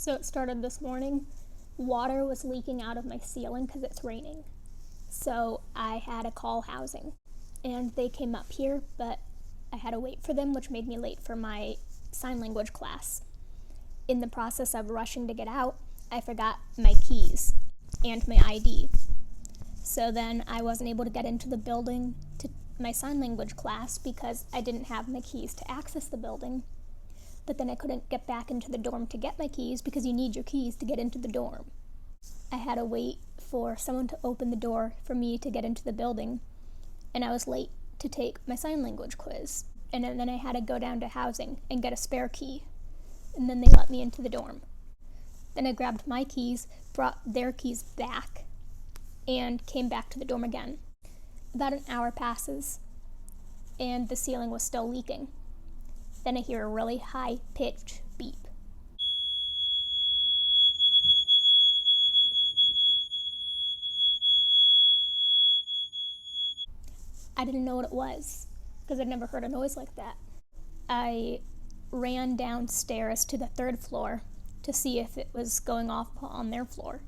So it started this morning. Water was leaking out of my ceiling because it's raining. So I had to call housing. And they came up here, but I had to wait for them, which made me late for my sign language class. In the process of rushing to get out, I forgot my keys and my ID. So then I wasn't able to get into the building to my sign language class because I didn't have my keys to access the building. But then I couldn't get back into the dorm to get my keys because you need your keys to get into the dorm. I had to wait for someone to open the door for me to get into the building, and I was late to take my sign language quiz. And then I had to go down to housing and get a spare key, and then they let me into the dorm. Then I grabbed my keys, brought their keys back, and came back to the dorm again. About an hour passes, and the ceiling was still leaking. Then I hear a really high-pitched beep. I didn't know what it was, because I'd never heard a noise like that. I ran downstairs to the third floor to see if it was going off on their floor,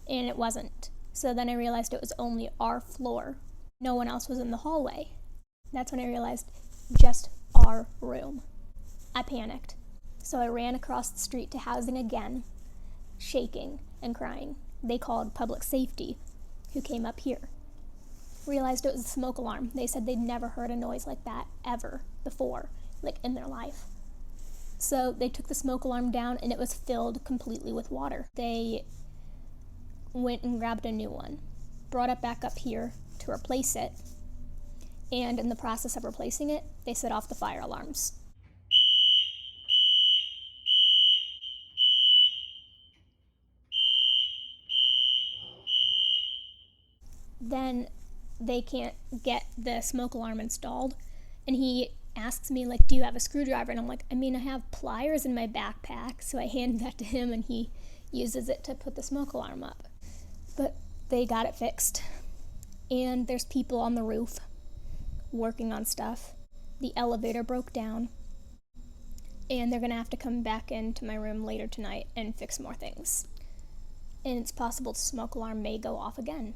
and it wasn't. So then I realized it was only our floor. No one else was in the hallway. That's when I realized just our room. I panicked, so I ran across the street to housing again, shaking and crying. They called public safety, who came up here. Realized it was a smoke alarm. They said they'd never heard a noise like that ever before, like in their life. So they took the smoke alarm down, and it was filled completely with water. They went and grabbed a new one, brought it back up here to replace it, and in the process of replacing it, they set off the fire alarms. Then they can't get the smoke alarm installed, and he asks me, like, do you have a screwdriver? And I'm like, I have pliers in my backpack. So I hand that to him, and he uses it to put the smoke alarm up. But they got it fixed, and there's people on the roof working on stuff. The elevator broke down, and they're gonna have to come back into my room later tonight and fix more things. And it's possible the smoke alarm may go off again.